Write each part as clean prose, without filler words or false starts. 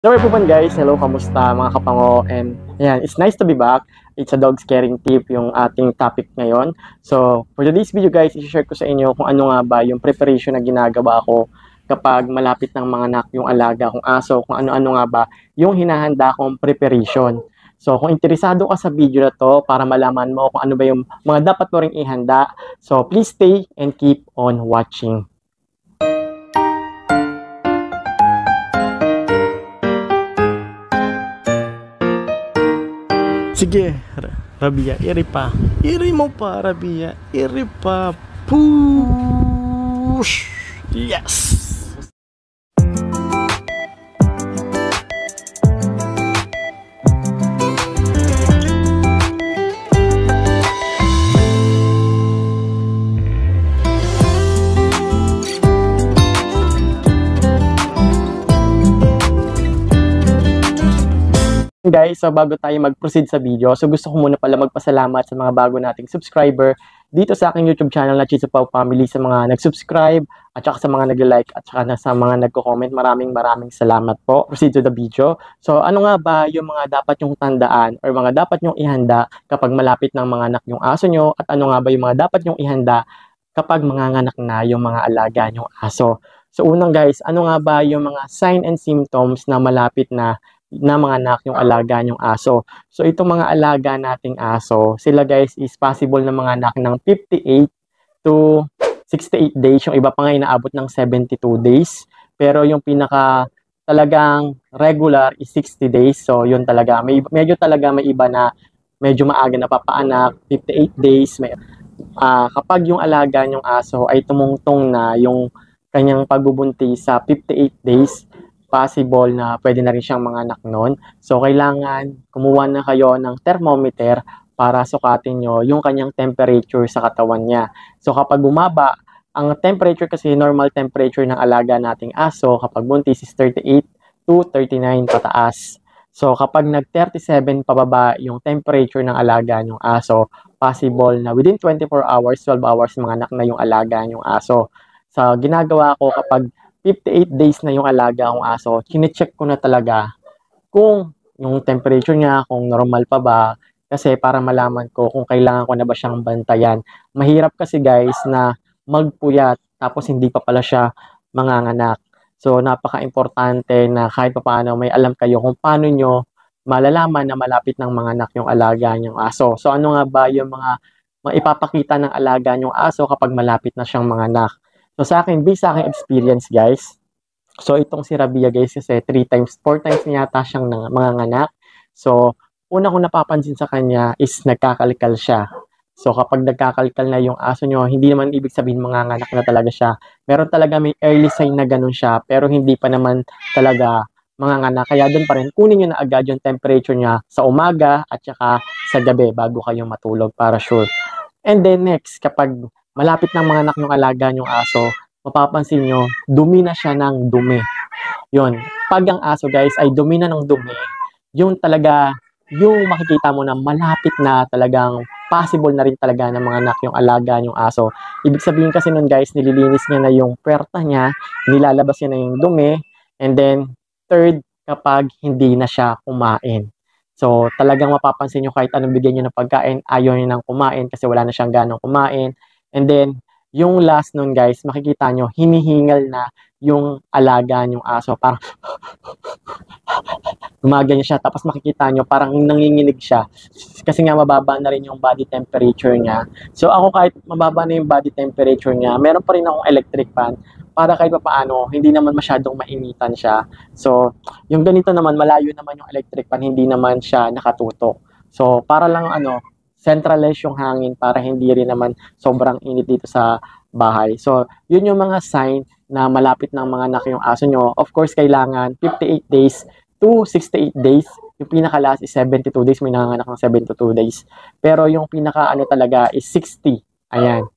Hello everyone guys, hello, kamusta mga kapango, and ayan, it's nice to be back. It's a dog scaring tip yung ating topic ngayon. So for today's video guys, i-share ko sa inyo kung ano nga ba yung preparation na ginagawa ko kapag malapit ng mga anak yung alaga kong aso, kung ano-ano nga ba yung hinahanda kong preparation. So kung interesado ka sa video na to para malaman mo kung ano ba yung mga dapat mo ring ihanda, so please stay and keep on watching. Sige, Rabia, iri pa. Iri mo pa, Rabia. Iri pa. Push! Yes! Guys, so bago tayo mag-proceed sa video, so gusto ko muna pala magpasalamat sa mga bago nating subscriber dito sa aking YouTube channel na Chizu Pau Family, sa mga nag-subscribe at saka sa mga nag-like at saka sa mga nagko-comment. Maraming salamat po. Proceed to the video. So ano nga ba yung mga dapat yung tandaan or mga dapat yung ihanda kapag malapit ng mga anak yung aso nyo, at ano nga ba yung mga dapat yung ihanda kapag manganganak na yung mga alaga nyong aso. So unang guys, ano nga ba yung mga sign and symptoms na malapit na mga anak yung alaga yung aso? So itong mga alaga nating aso, sila guys is possible na mga anak ng 58 to 68 days. Yung iba pa nga inaabot ng 72 days. Pero yung pinaka talagang regular is 60 days. So yun talaga. Medyo talaga may iba na medyo maaga na papaanak, 58 days. Kapag yung alaga yung aso ay tumungtong na yung kanyang pagbubuntis sa 58 days, possible na pwede na rin siyang manganak noon. So, kailangan kumuha na kayo ng thermometer para sukatin nyo yung kanyang temperature sa katawan niya. So, kapag bumaba, ang temperature kasi, normal temperature ng alaga nating aso kapag buntis is 38 to 39 pataas. So, kapag nag-37 pababa yung temperature ng alaga yung aso, possible na within 24 hours, 12 hours, manganak na yung alaga yung aso. So, ginagawa ko kapag 58 days na yung alaga kong aso, chinecheck ko na talaga kung yung temperature niya, kung normal pa ba, kasi para malaman ko kung kailangan ko na ba siyang bantayan. Mahirap kasi guys na magpuyat tapos hindi pa pala siya manganganak. So napaka-importante na kahit pa paano may alam kayo kung paano nyo malalaman na malapit ng mga anak yung alaga nyong aso. So ano nga ba yung mga maipapakita ng alaga nyong aso kapag malapit na siyang manganak? So sa akin, based sa aking experience guys, so itong si Rabia guys kasi 3 times, 4 times na yata siyang manganganak. So una kong napapansin sa kanya is nagkakalikal siya. So kapag nagkakalikal na yung aso nyo, hindi naman ibig sabihin manganganak na talaga siya. Meron talaga may early sign na ganun siya, pero hindi pa naman talaga manganganak. Kaya doon pa rin, kunin nyo na agad yung temperature niya sa umaga at saka sa gabi bago kayo matulog para sure. And then next, kapag malapit ng mga anak yung alaga yung aso, mapapansin nyo, dumi na siya ng dumi. Yun. Pag ang aso guys ay dumi na ng dumi, yung talaga, yung makikita mo na malapit na talagang possible na rin talaga ng mga anak yung alaga yung aso. Ibig sabihin kasi nun guys, nililinis niya na yung puwerta niya, nilalabas niya na yung dumi, and then third, kapag hindi na siya kumain. So, talagang mapapansin nyo kahit anong bigyan nyo ng pagkain, ayaw nyo nang kumain kasi wala na siyang ganong kumain. And then, yung last nun guys, makikita nyo, hinihingal na yung alaga yung aso. Parang gumaganyan siya. Tapos makikita nyo, parang nanginginig siya. Kasi nga mababa na rin yung body temperature niya. So, ako kahit mababa na yung body temperature niya, meron pa rin akong electric fan para kahit paano, hindi naman masyadong mainitan siya. So, yung ganito naman, malayo naman yung electric fan, hindi naman siya nakatutok. So, para lang centralize yung hangin para hindi rin naman sobrang init dito sa bahay. So, yun yung mga sign na malapit ng mga anak yung aso nyo. Of course, kailangan 58 days to 68 days. Yung pinaka-last is 72 days. May nanganganak ng 72 days. Pero yung pinaka-ano talaga is 60. Ayan.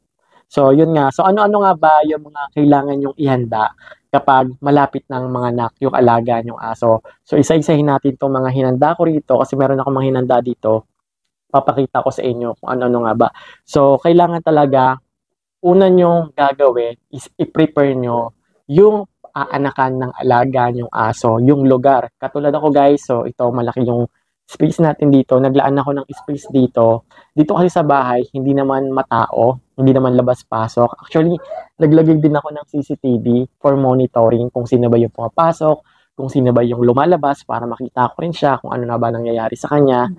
So, yun nga. So, ano-ano nga ba yung mga kailangan yung ihanda kapag malapit ng mga anak yung alaga yung aso? So, isa-isahin natin itong mga hinanda ko rito kasi meron akong mga hinanda dito. Papakita ko sa inyo kung ano-ano nga ba. So, kailangan talaga, una nyong gagawin is i-prepare nyo yung aanakan ng alaga yung aso, yung lugar. Katulad ako guys, so ito malaki yung space natin dito. Naglaan ako ng space dito. Dito kasi sa bahay, hindi naman matao, hindi naman labas-pasok. Actually, naglagay din ako ng CCTV for monitoring kung sino ba yung pumapasok, kung sino ba yung lumalabas para makita ko rin siya kung ano na ba nangyayari sa kanya.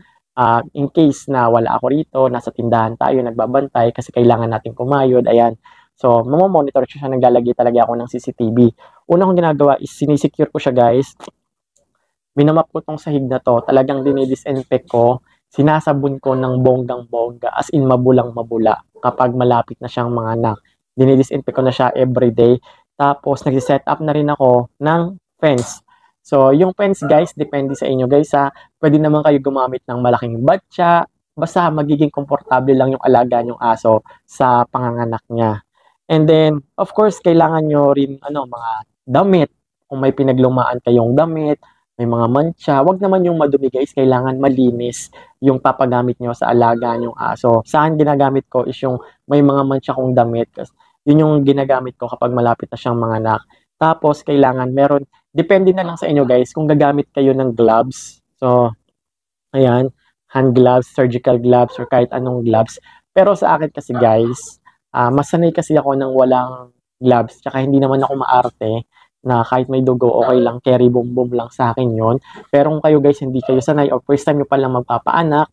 In case na wala ako rito, nasa tindahan tayo, nagbabantay kasi kailangan natin kumayod, ayan. So, mamomonitor ko siya, naglalagay talaga ako ng CCTV. Una kong ginagawa is sinisecure ko siya guys. Minamap ko tong sahig na to, talagang dinidisinfect ko, sinasabon ko ng bonggang-bongga, as in mabulang-mabula kapag malapit na siyang mga anak. Dinidisinfect ko na siya everyday. Tapos, nagsiset up na rin ako ng fence. So, yung fence guys, depende sa inyo guys ha. Pwede naman kayo gumamit ng malaking batya, basta magiging komportable lang yung alaga yung aso sa panganganak niya. And then, of course, kailangan nyo rin mga damit. Kung may pinaglumaan kayong damit, may mga mancha, wag naman yung madumi guys, kailangan malinis yung papagamit nyo sa alaga yung aso. Saan ginagamit ko is yung may mga mancha kong damit. Yun yung ginagamit ko kapag malapit na siyang mga anak. Tapos, kailangan meron, depende na lang sa inyo guys, kung gagamit kayo ng gloves. So, ayan, hand gloves, surgical gloves, or kahit anong gloves. Pero sa akin kasi guys, mas sanay kasi ako ng walang gloves, tsaka hindi naman ako maarte na kahit may dugo, okay lang, carry boom boom lang sa akin yon. Pero kung kayo guys, hindi kayo sanay or first time nyo pa lang magpapaanak,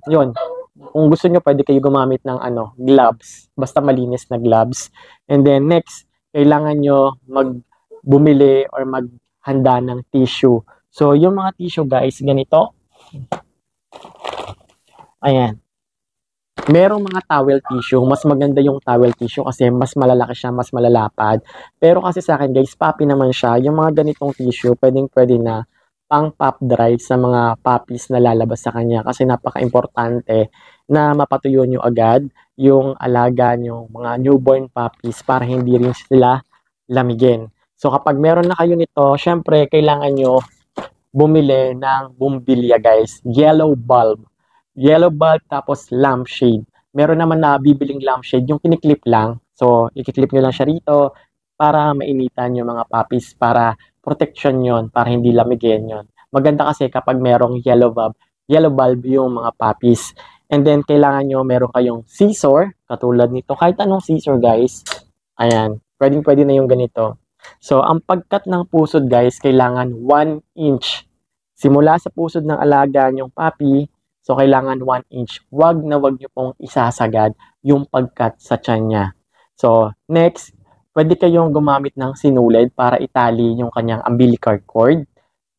yun, kung gusto nyo, pwede kayo gumamit ng gloves, basta malinis na gloves. And then next, kailangan nyo bumili or maghanda ng tissue. So, yung mga tissue guys, ganito. Ayan. Merong mga towel tissue, mas maganda yung towel tissue kasi mas malalaki siya, mas malalapad. Pero kasi sa akin guys, puppy naman siya. Yung mga ganitong tissue, pwede na pang pop dry sa mga puppies na lalabas sa kanya kasi napaka-importante na mapatuyo nyo agad yung alaga nyo, mga newborn puppies para hindi rin sila lamigin. So kapag meron na kayo nito, syempre kailangan nyo bumili ng bumbilya guys, yellow bulb. Yellow bulb tapos lampshade. Meron naman na bibiling lampshade, yung kiniklip lang. So, ikiklip nyo lang siya rito para mainitan yung mga puppies, para protection yon, para hindi lamigin yon. Maganda kasi kapag merong yellow bulb yung mga puppies. And then, kailangan nyo meron kayong scissor, katulad nito. Kahit anong scissor guys. Ayan, pwede na yung ganito. So, ang pagkat ng pusod guys, kailangan 1 inch. Simula sa pusod ng alaga nyong puppy, so, kailangan 1 inch. Wag nyo pong isasagad yung pagkat sa tiyan niya. So, next, pwede kayong gumamit ng sinulid para itali yung kanyang umbilical cord.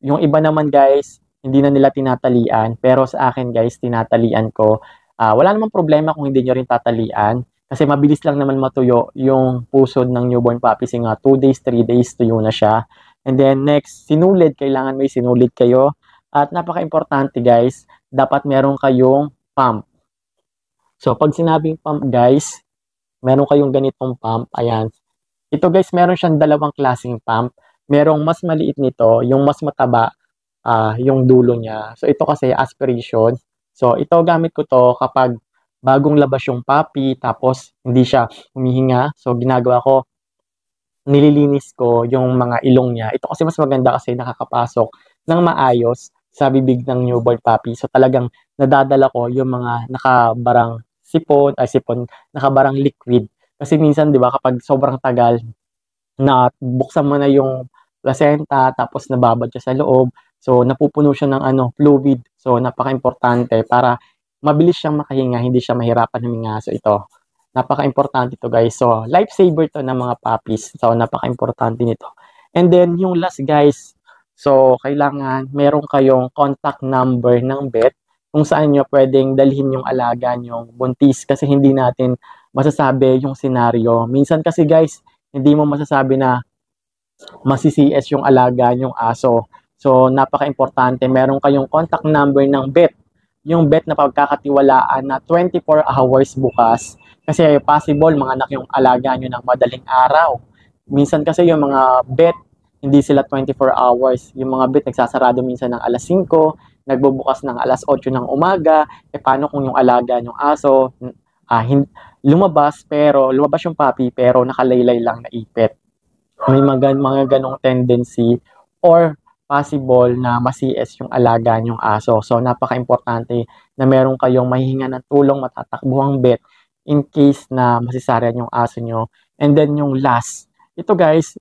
Yung iba naman guys, hindi na nila tinatalian. Pero sa akin guys, tinatalian ko. Wala namang problema kung hindi nyo rin tatalian. Kasi mabilis lang naman matuyo yung pusod ng newborn puppy. Kasi nga 2 days, 3 days tuyo na siya. And then next, sinulid. Kailangan may sinulid kayo. At napaka-importante guys, dapat meron kayong pump. So, pag sinabing pump guys, meron kayong ganitong pump. Ayan. Ito guys, meron siyang dalawang klaseng pump. Merong mas maliit nito, yung mas mataba, yung dulo niya. So, ito kasi aspiration. So, ito gamit ko to kapag bagong labas yung puppy, tapos hindi siya humihinga. So, ginagawa ko, nililinis ko yung mga ilong niya. Ito kasi mas maganda kasi nakakapasok ng maayos sa bibig ng newborn puppy. So talagang nadadala ko yung mga nakabarang nakabarang liquid. Kasi minsan 'di ba kapag sobrang tagal na buksan mo na yung placenta tapos nababad siya sa loob, so napupuno siya ng fluid. So napaka-importante para mabilis siyang makahinga, hindi siya mahirapan huminga. So ito, napaka-importante to guys. So lifesaver to ng mga puppies. So napaka-importante nito. And then yung last guys, so, kailangan meron kayong contact number ng vet kung saan nyo pwedeng dalhin yung alaga nyong buntis kasi hindi natin masasabi yung senaryo. Minsan kasi guys, hindi mo masasabi na masi-CS yung alaga nyong aso. So, napaka-importante. Meron kayong contact number ng vet. Yung vet na pagkakatiwalaan na 24 hours bukas. Kasi possible, mga anak yung alaga nyo ng madaling araw. Minsan kasi yung mga vet, hindi sila 24 hours. Yung mga vet nagsasarado minsan ng alas 5, nagbubukas ng alas 8 ng umaga. Paano kung yung alaga yung aso, lumabas yung puppy pero nakalaylay lang na ipit. may mga ganong tendency or possible na ma-CS yung alaga niyong aso. So, napaka-importante na meron kayong mahihingan ng tulong, matatakbuhang vet in case na masisaryan yung aso nyo. And then yung last, ito guys,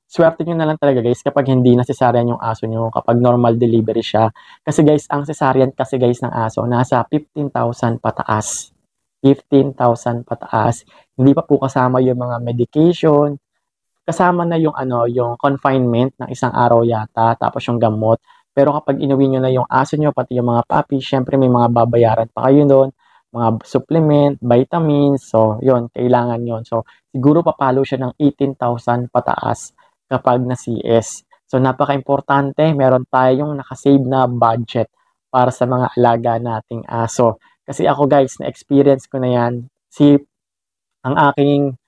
swerte nyo na lang talaga guys kapag hindi na cesarean yung aso nyo, kapag normal delivery siya. Kasi guys, ang cesarean kasi guys ng aso, nasa 15,000 pataas. 15,000 pataas. Hindi pa po kasama yung mga medication, kasama na yung ano, yung confinement ng isang araw yata, tapos yung gamot. Pero kapag inuwi nyo na yung aso nyo, pati yung mga puppy, syempre may mga babayaran pa kayo doon, mga supplement, vitamins, so yun, kailangan yun. So siguro papalo siya ng 18,000 pataas kapag na CS. So napaka-importante, meron tayong nakasave na budget para sa mga alaga nating aso. Kasi ako guys, na-experience ko na yan, ang aking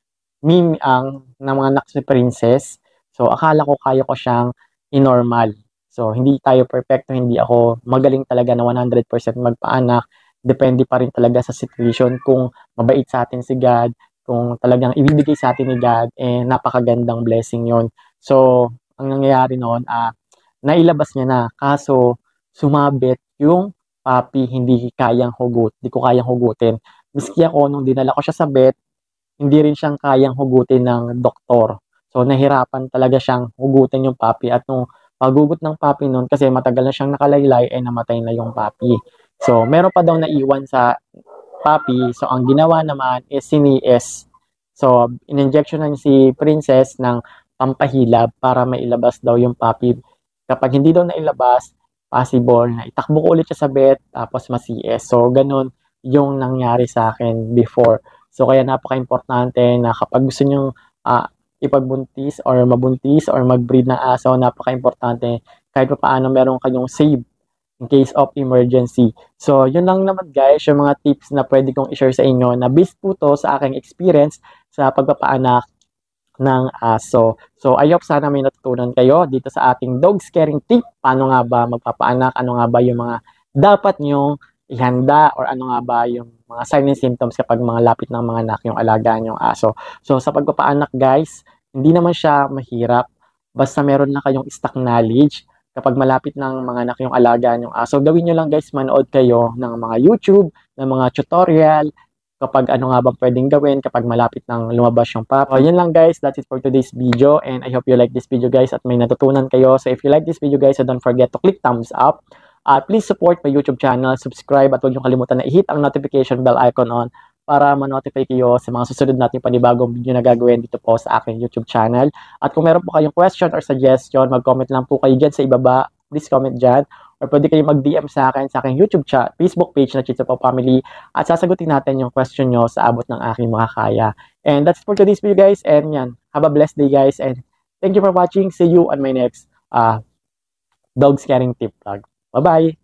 Mimi ang nanganak si Princess. So, akala ko kaya ko siyang inormal. So, hindi tayo perfecto, hindi ako magaling talaga na 100% magpaanak. Depende pa rin talaga sa situation kung mabait sa atin si God, kung talagang ibibigay sa atin ni God, napakagandang blessing yon. So, ang nangyayari noon, nailabas niya na. Kaso, sumabit yung puppy, hindi ko kayang hugutin. Miski ako, nung dinala ko siya sa vet, hindi rin siyang kayang hugutin ng doktor. So, nahirapan talaga siyang hugutin yung puppy at nung paghugot ng puppy nun, kasi matagal na siyang nakalaylay, namatay na yung puppy. So, meron pa daw naiwan sa puppy. So, ang ginawa naman is sinies. So, in-injection na si Princess ng pampahilab para mailabas daw yung puppy. Kapag hindi daw nailabas, possible na itakbo ko ulit siya sa vet, tapos ma-CS. So, ganun yung nangyari sa akin before. So, kaya napaka-importante na kapag gusto nyo ipagbuntis or mabuntis or mag-breed na aso, napaka-importante kahit pa paano meron kayong save in case of emergency. So, yun lang naman guys, yung mga tips na pwede kong i-share sa inyo na based po to sa aking experience sa pagpapaanak ng aso. So, I hope sana may natutunan kayo dito sa ating dog scaring tip. Paano nga ba magpapaanak? Ano nga ba yung mga dapat nyong ihanda or ano nga ba yung mga sign and symptoms kapag mga lapit ng mga anak yung alaga yung aso. So, sa pagpapaanak guys, hindi naman siya mahirap. Basta meron na kayong stock knowledge kapag malapit ng mga anak yung alaga yung aso. Gawin nyo lang guys, manood kayo ng mga YouTube, ng mga tutorial, kapag ano nga bang pwedeng gawin kapag malapit ng lumabas yung pup. So, yun lang guys, that's it for today's video and I hope you like this video guys at may natutunan kayo. So if you like this video guys, so don't forget to click thumbs up. Please support my YouTube channel, subscribe at huwag niyo kalimutan na i-hit ang notification bell icon on para ma-notify kayo sa mga susunod nating panibagong video na gagawin dito po sa aking YouTube channel. At kung meron po kayong question or suggestion, mag-comment lang po kayo dyan sa ibaba. Please comment dyan. Or pwede kayo mag-DM sa aking YouTube chat, Facebook page na Chicha Pau Family at sasagutin natin yung question nyo sa abot ng aking makakaya. And that's for today's video guys. And yan, have a blessed day guys. And thank you for watching. See you on my next dog scaring tip vlog. Bye-bye!